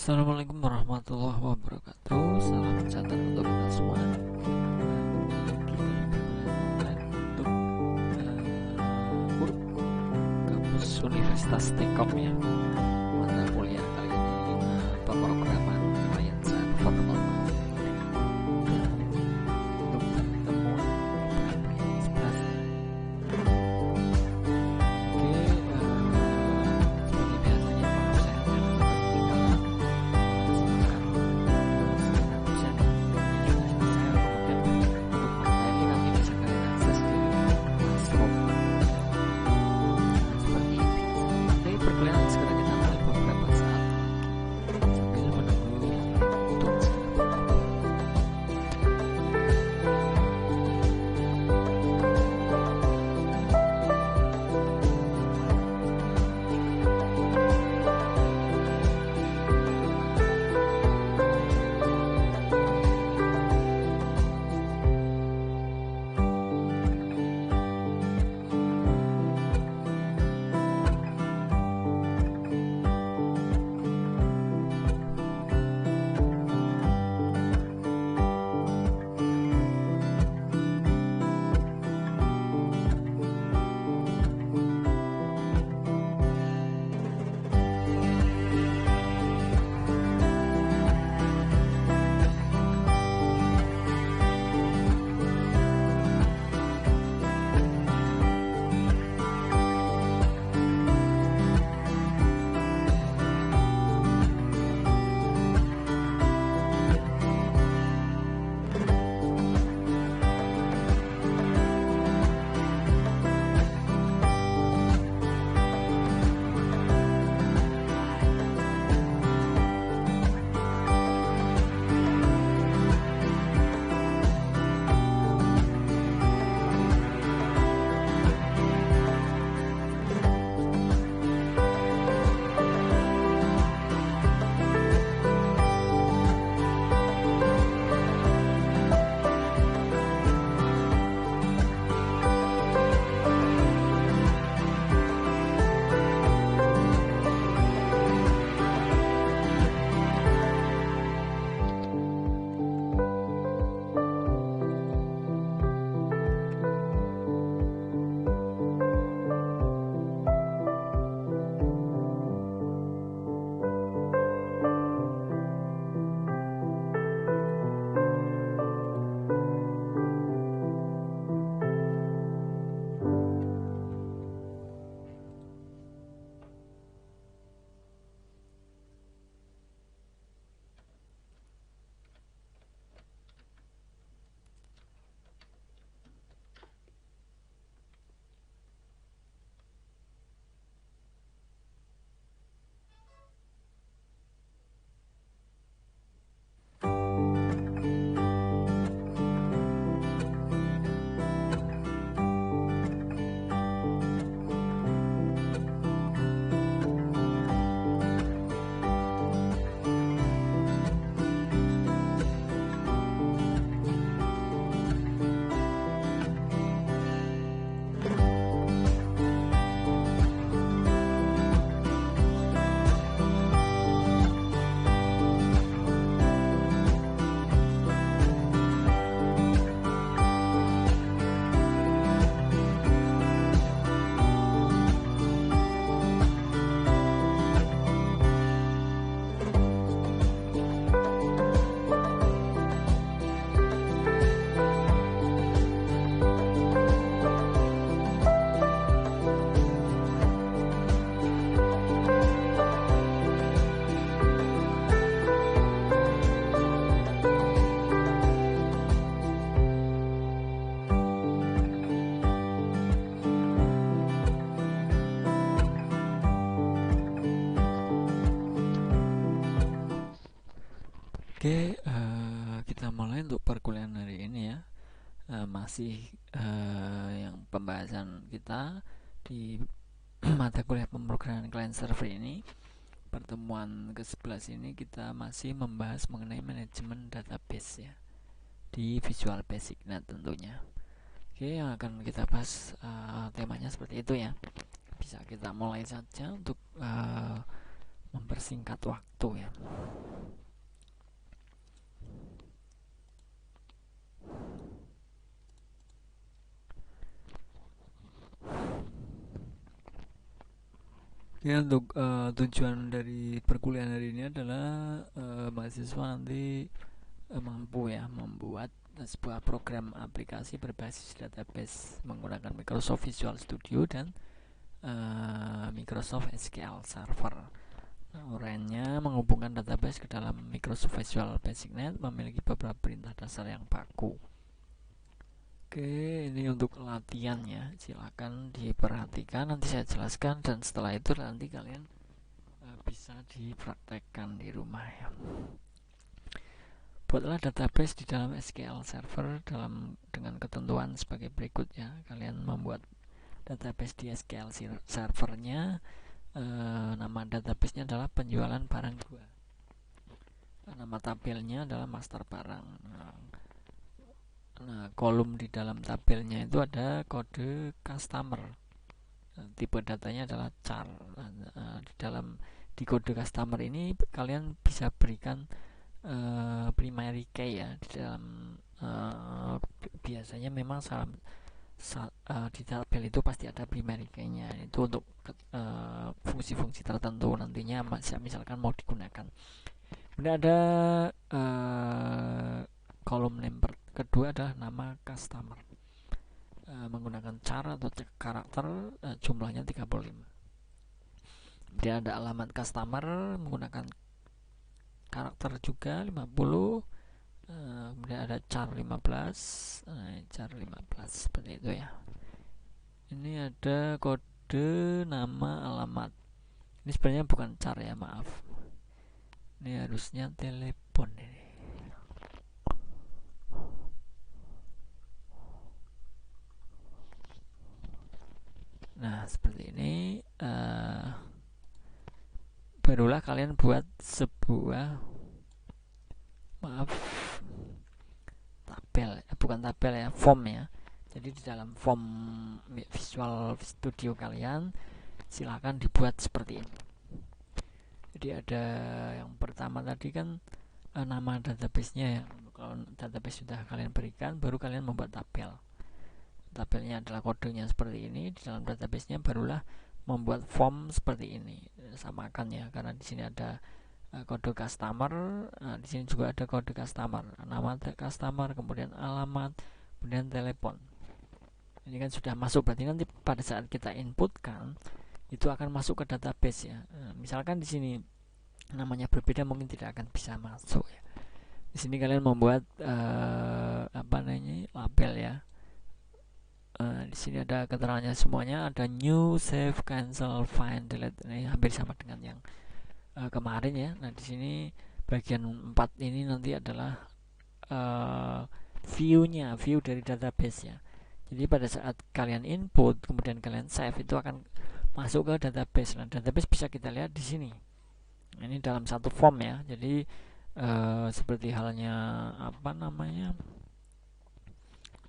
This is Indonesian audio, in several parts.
Assalamualaikum warahmatullahi wabarakatuh. Salam sejahtera untuk kita semua. Untuk kampus Universitas Telkom ya. Mata kuliah kali ini pemrograman klien server normal. Untuk pertemuan yang 11. Oke, seperti biasanya kalau saya ketinggalan perkuliahan segera kita mulai beberapa saat sambil menunggu yang untuk Oke, kita mulai untuk perkuliahan hari ini ya. Masih yang pembahasan kita di mata kuliah pemrograman client server ini. Pertemuan ke-11 ini kita masih membahas mengenai manajemen database ya di Visual Basic Net tentunya. Oke, yang akan kita bahas temanya seperti itu ya. Bisa kita mulai saja untuk mempersingkat waktu ya. Ya, untuk tujuan dari perkuliahan hari ini adalah mahasiswa nanti mampu ya membuat sebuah program aplikasi berbasis database menggunakan Microsoft Visual Studio dan Microsoft SQL Server. Nah, uraiannya menghubungkan database ke dalam Microsoft Visual Basic Net memiliki beberapa perintah dasar yang baku. Oke, ini untuk latihan ya. Silakan diperhatikan, nanti saya jelaskan dan setelah itu nanti kalian bisa dipraktekkan di rumah ya. Buatlah database di dalam SQL Server dengan ketentuan sebagai berikut ya. Kalian membuat database di SQL Servernya, nama databasenya adalah penjualan barang 2. Nama tabelnya adalah master barang. Nah, kolom di dalam tabelnya itu ada kode customer. Tipe datanya adalah char. Di kode customer ini kalian bisa berikan primary key ya di dalam biasanya memang di tabel itu pasti ada primary key-nya. Itu untuk fungsi-fungsi tertentu nantinya misalkan mau digunakan. Kemudian ada kolom name kedua adalah nama customer, menggunakan char atau karakter, jumlahnya 35. Kemudian ada alamat customer menggunakan karakter juga 50. Kemudian ada char 15, char 15 seperti itu ya. Ini ada kode nama alamat. Ini sebenarnya bukan char ya, maaf. Ini harusnya telepon ini. Nah, seperti ini. Barulah kalian buat sebuah bukan tabel ya, form ya. Jadi di dalam form Visual Studio kalian silakan dibuat seperti ini. Jadi ada yang pertama tadi kan nama database-nya ya. Kalau database sudah kalian berikan, baru kalian membuat tabel. Tabelnya adalah kodenya seperti ini. Di dalam database-nya barulah membuat form seperti ini. Samakan ya, karena di sini ada kode customer, di sini juga ada kode customer, nama customer, kemudian alamat, kemudian telepon. Ini kan sudah masuk, berarti nanti pada saat kita inputkan itu akan masuk ke database ya. Misalkan di sini namanya berbeda, mungkin tidak akan bisa masuk ya. Di sini kalian membuat label ya. Di sini ada keterangannya semuanya, ada new, save, cancel, find, delete. Ini hampir sama dengan yang kemarin ya. Nah, di sini bagian 4 ini nanti adalah view dari database ya. Jadi pada saat kalian input kemudian kalian save, itu akan masuk ke database. Nah, database bisa kita lihat di sini. Ini dalam satu form ya. Jadi seperti halnya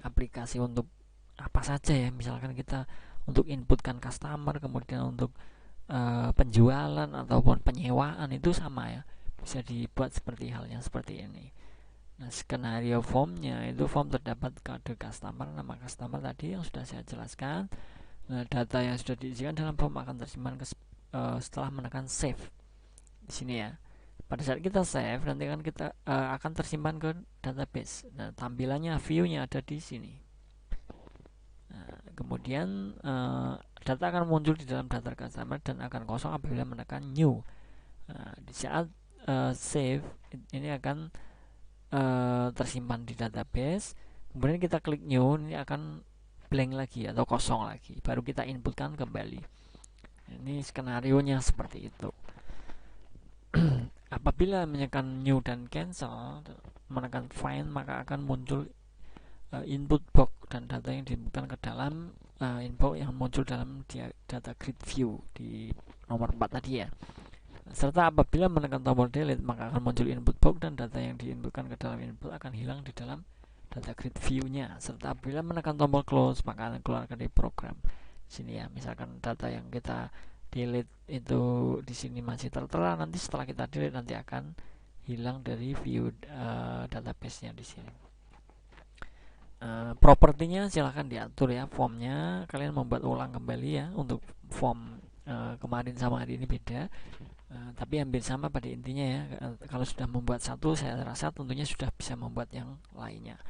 aplikasi untuk apa saja ya. Misalkan kita untuk inputkan customer, kemudian untuk penjualan ataupun penyewaan, itu sama ya, bisa dibuat seperti halnya seperti ini. Nah, skenario formnya itu form terdapat kode customer, nama customer tadi yang sudah saya jelaskan. Nah, data yang sudah diisikan dalam form akan tersimpan setelah menekan save di sini ya. Pada saat kita save, nanti kan kita akan tersimpan ke database. Nah, tampilannya, view-nya ada di sini. Nah, kemudian data akan muncul di dalam data customer dan akan kosong apabila menekan new. Nah, di saat save, ini akan tersimpan di database. Kemudian kita klik new, ini akan blank lagi atau kosong lagi. Baru kita inputkan kembali. Ini skenarionya seperti itu. Apabila menekan new dan cancel, menekan find, maka akan muncul input box dan data yang diinputkan ke dalam input yang muncul dalam data grid view di nomor 4 tadi ya. Serta apabila menekan tombol delete, maka akan muncul input box dan data yang diinputkan ke dalam input akan hilang di dalam data grid view-nya. Serta apabila menekan tombol close, maka akan keluar dari program. Sini ya, misalkan data yang kita delete itu di sini masih tertera, nanti setelah kita delete nanti akan hilang dari view database-nya di sini. Propertinya silahkan diatur ya, formnya kalian membuat ulang kembali ya, untuk form kemarin sama hari ini beda, tapi hampir sama pada intinya ya. Kalau sudah membuat satu, saya rasa tentunya sudah bisa membuat yang lainnya.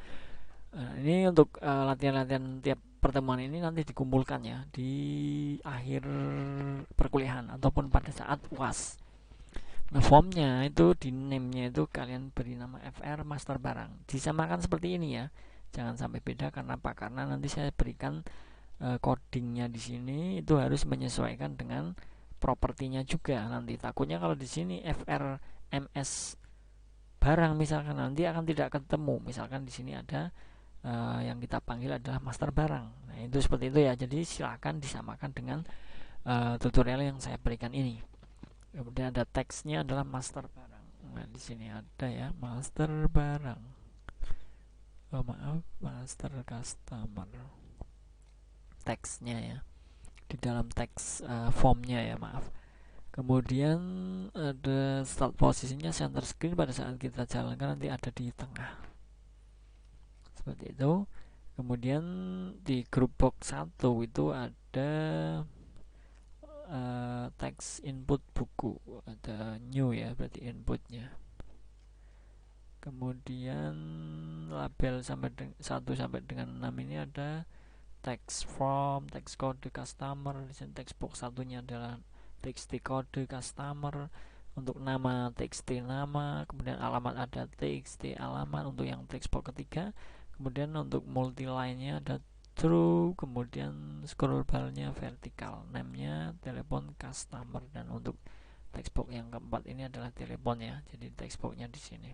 Ini untuk latihan-latihan tiap pertemuan ini nanti dikumpulkan ya di akhir perkuliahan ataupun pada saat UAS. Nah, formnya itu di name-nya itu kalian beri nama FR master barang. Disamakan seperti ini ya. Jangan sampai beda, karena apa? Karena nanti saya berikan codingnya di sini itu harus menyesuaikan dengan propertinya juga. Nanti takutnya kalau di sini FR MS barang misalkan, nanti akan tidak ketemu. Misalkan di sini ada yang kita panggil adalah master barang. Nah, itu seperti itu ya. Jadi silakan disamakan dengan tutorial yang saya berikan ini. Kemudian ada teksnya adalah master barang. Nah, di sini ada ya, master barang. Oh, maaf, master customer. Teksnya ya. Di dalam teks formnya ya, maaf. Kemudian ada start posisinya center screen, pada saat kita jalankan nanti ada di tengah. Seperti itu. Kemudian di group box 1 itu ada teks input buku, ada new ya, berarti inputnya. Kemudian label sampai 1 sampai dengan 6 ini ada teks form, teks kode customer. Di sini teks box satunya adalah txt kode customer. Untuk nama txt nama, kemudian alamat ada txt alamat untuk yang teks box ketiga. Kemudian untuk multi line-nya ada true, kemudian scroll bar-nya vertikal, name-nya telepon customer, dan untuk text box yang keempat ini adalah telepon ya. Jadi text box-nya di sini.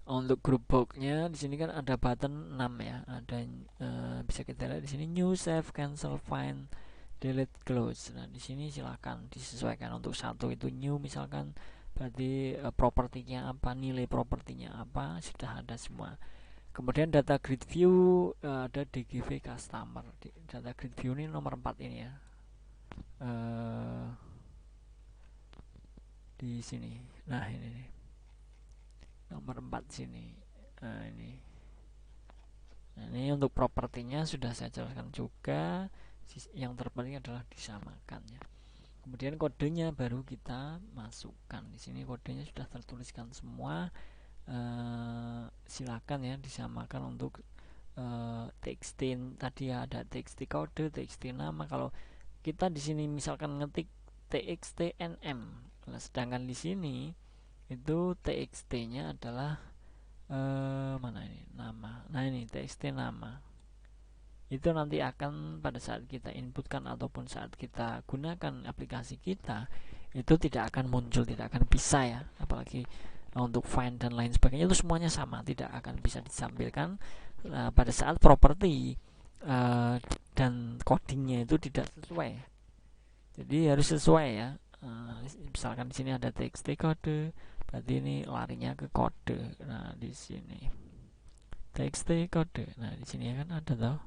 Untuk group box-nya di sini kan ada button 6 ya. Ada bisa kita lihat di sini new, save, cancel, find, delete, close. Nah, di sini silakan disesuaikan. Untuk satu itu new misalkan, berarti propertinya apa, nilai propertinya apa, sudah ada semua. Kemudian data grid view ada DGV customer. Data grid view ini nomor 4 ini ya. Di sini. Nah, ini nih. Nomor 4 sini. Nah, ini. Nah, ini untuk propertinya sudah saya jelaskan juga. Yang terpenting adalah disamakan ya. Kemudian kodenya baru kita masukkan. Di sini kodenya sudah tertuliskan semua. Silakan ya disamakan untuk txt tadi ya, ada txt kode, txt nama. Kalau kita di sini misalkan ngetik txt nm, nah, sedangkan di sini itu txt-nya adalah mana ini nama. Nah, ini txt nama. Itu nanti akan pada saat kita inputkan ataupun saat kita gunakan aplikasi kita, itu tidak akan muncul, tidak akan bisa ya. Apalagi untuk find dan lain sebagainya itu semuanya sama, tidak akan bisa ditampilkan pada saat properti dan codingnya itu tidak sesuai. Jadi harus sesuai ya. Misalkan di sini ada txt kode, berarti ini larinya ke kode. Nah, di sini txt kode. Nah, di sini kan ada toh.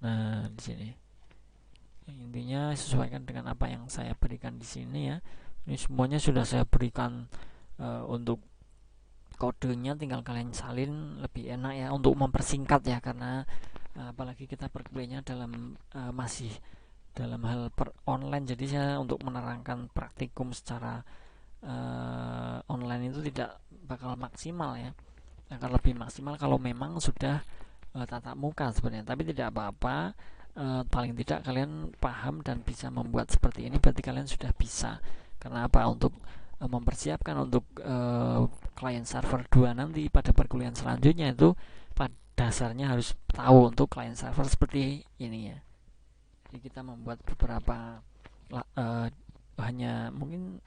Nah, di sini intinya sesuaikan dengan apa yang saya berikan di sini ya. Ini semuanya sudah saya berikan untuk kodenya, tinggal kalian salin, lebih enak ya untuk mempersingkat ya, karena apalagi kita perkuliahannya dalam masih dalam hal online, jadi saya untuk menerangkan praktikum secara online itu tidak bakal maksimal ya, akan lebih maksimal kalau memang sudah tatap muka sebenarnya. Tapi tidak apa-apa, paling tidak kalian paham dan bisa membuat seperti ini, berarti kalian sudah bisa. Karena apa? Untuk mempersiapkan untuk client server 2 nanti pada perkuliahan selanjutnya itu pada dasarnya harus tahu untuk client server seperti ini ya. Jadi kita membuat beberapa hanya mungkin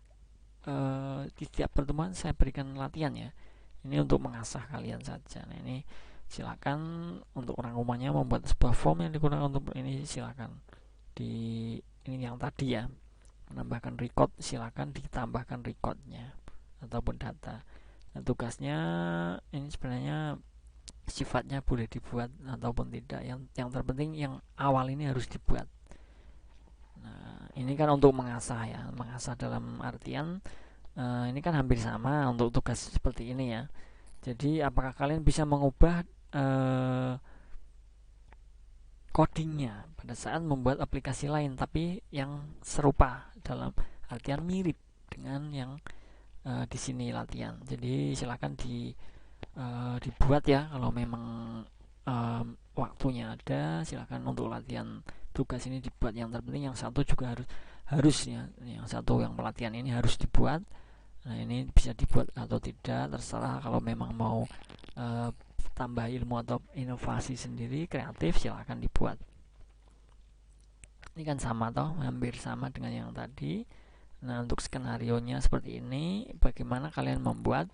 di setiap pertemuan saya berikan latihan ya. Ini untuk mengasah kalian saja. Nah, ini silakan untuk orang rumahnya membuat sebuah form yang digunakan untuk ini, silakan di ini yang tadi ya, menambahkan record, silakan ditambahkan recordnya ataupun data. Nah, tugasnya ini sebenarnya sifatnya boleh dibuat ataupun tidak, yang terpenting yang awal ini harus dibuat. Nah, Ini kan untuk mengasah ya, mengasah dalam artian ini kan hampir sama untuk tugas seperti ini ya. Jadi apakah kalian bisa mengubah codingnya pada saat membuat aplikasi lain tapi yang serupa dalam artian mirip dengan yang di sini latihan. Jadi silakan dibuat ya kalau memang waktunya ada, silakan untuk latihan tugas ini dibuat. Yang terpenting yang satu juga harusnya yang satu yang pelatihan ini harus dibuat. Nah ini bisa dibuat atau tidak terserah. Kalau memang mau tambah ilmu atau inovasi sendiri kreatif silahkan dibuat. Ini kan sama toh, hampir sama dengan yang tadi. Nah untuk skenario nya seperti ini, bagaimana kalian membuat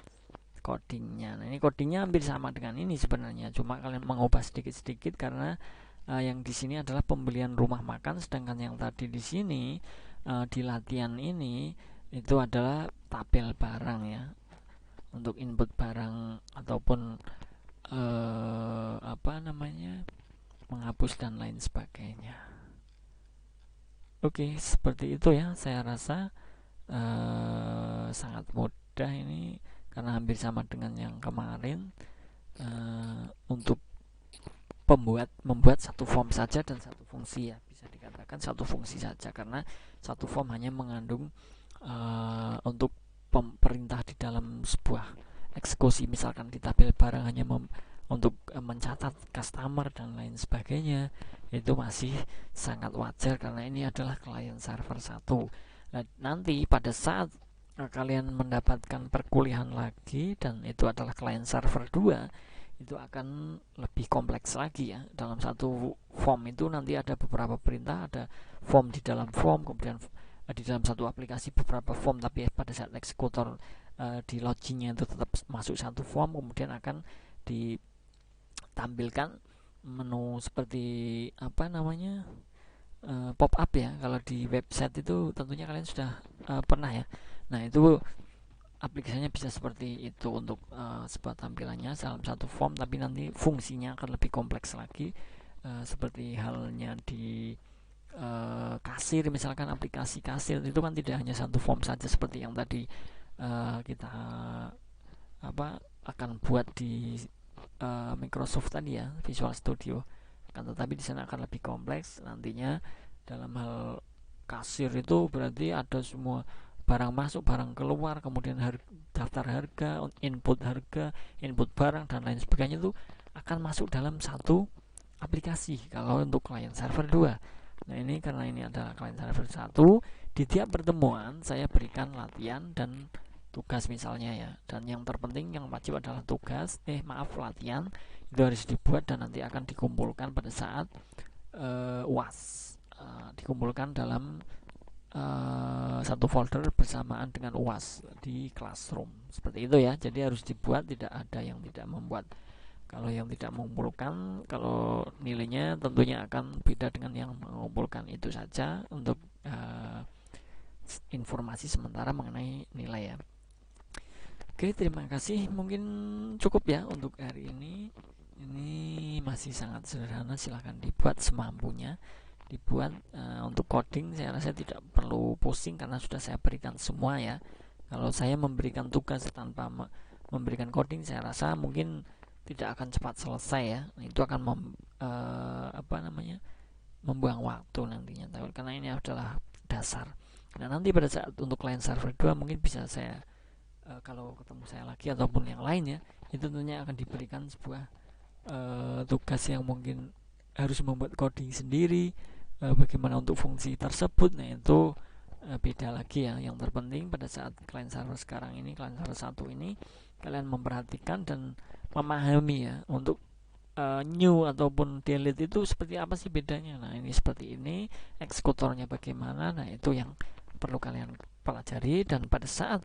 codingnya. Nah ini codingnya hampir sama dengan ini sebenarnya, cuma kalian mengubah sedikit-sedikit karena yang di sini adalah pembelian rumah makan, sedangkan yang tadi di sini di latihan ini itu adalah tabel barang ya, untuk input barang ataupun apa namanya, menghapus dan lain sebagainya. Oke, seperti itu ya. Saya rasa sangat mudah ini karena hampir sama dengan yang kemarin. Untuk membuat satu form saja dan satu fungsi ya, bisa dikatakan satu fungsi saja karena satu form hanya mengandung untuk perintah di dalam sebuah eksekusi. Misalkan di tabel barang hanya untuk mencatat customer dan lain sebagainya, itu masih sangat wajar karena ini adalah client server 1. Nah, nanti pada saat kalian mendapatkan perkuliahan lagi dan itu adalah client server 2, itu akan lebih kompleks lagi ya. Dalam satu form itu nanti ada beberapa perintah, ada form di dalam form, kemudian di dalam satu aplikasi beberapa form, tapi pada saat eksekutor di login-nya itu tetap masuk satu form, kemudian akan ditampilkan menu seperti apa namanya, pop up ya. Kalau di website itu tentunya kalian sudah pernah ya. Nah itu aplikasinya bisa seperti itu untuk sebuah tampilannya dalam satu form, tapi nanti fungsinya akan lebih kompleks lagi, seperti halnya di kasir. Misalkan aplikasi kasir itu kan tidak hanya satu form saja seperti yang tadi kita akan buat di Microsoft tadi ya, Visual Studio. Tetapi di sana akan lebih kompleks nantinya. Dalam hal kasir itu berarti ada semua barang masuk, barang keluar, kemudian daftar harga, input barang dan lain sebagainya itu akan masuk dalam satu aplikasi kalau untuk client server 2. Nah ini karena ini adalah client server 1, di tiap pertemuan saya berikan latihan dan tugas misalnya ya, dan yang terpenting yang wajib adalah latihan itu harus dibuat dan nanti akan dikumpulkan pada saat UAS, dikumpulkan dalam satu folder bersamaan dengan UAS di Classroom seperti itu ya. Jadi harus dibuat, tidak ada yang tidak membuat. Kalau yang tidak mengumpulkan, kalau nilainya tentunya akan beda dengan yang mengumpulkan. Itu saja untuk informasi sementara mengenai nilai ya. Oke, terima kasih. Mungkin cukup ya untuk hari ini. Ini masih sangat sederhana, silahkan dibuat semampunya. Dibuat untuk coding saya rasa tidak perlu pusing karena sudah saya berikan semua ya. Kalau saya memberikan tugas tanpa memberikan coding, saya rasa mungkin tidak akan cepat selesai ya. Itu akan membuang waktu nantinya, karena ini adalah dasar. Nah nanti pada saat untuk client server 2 mungkin bisa saya kalau ketemu saya lagi ataupun yang lain ya, itu tentunya akan diberikan sebuah tugas yang mungkin harus membuat coding sendiri, bagaimana untuk fungsi tersebut. Nah itu beda lagi ya. Yang terpenting pada saat client server sekarang ini, client server 1 ini, kalian memperhatikan dan memahami ya untuk new ataupun delete itu seperti apa sih bedanya. Nah ini seperti ini, eksekutornya bagaimana. Nah itu yang perlu kalian pelajari, dan pada saat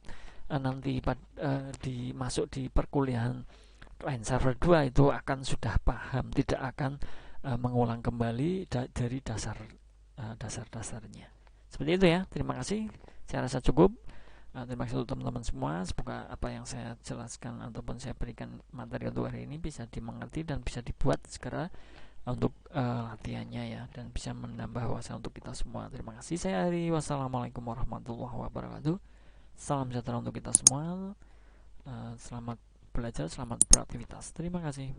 nanti masuk di perkuliahan client server 2 itu akan sudah paham, tidak akan mengulang kembali dari dasar-dasarnya. Seperti itu ya. Terima kasih. Saya rasa cukup. Terima kasih untuk teman-teman semua. Semoga apa yang saya jelaskan ataupun saya berikan materi untuk hari ini bisa dimengerti dan bisa dibuat segera untuk latihannya ya, dan bisa menambah wawasan untuk kita semua. Terima kasih, saya Ari. Wassalamualaikum warahmatullahi wabarakatuh. Salam sejahtera untuk kita semua. Selamat belajar, selamat beraktivitas. Terima kasih.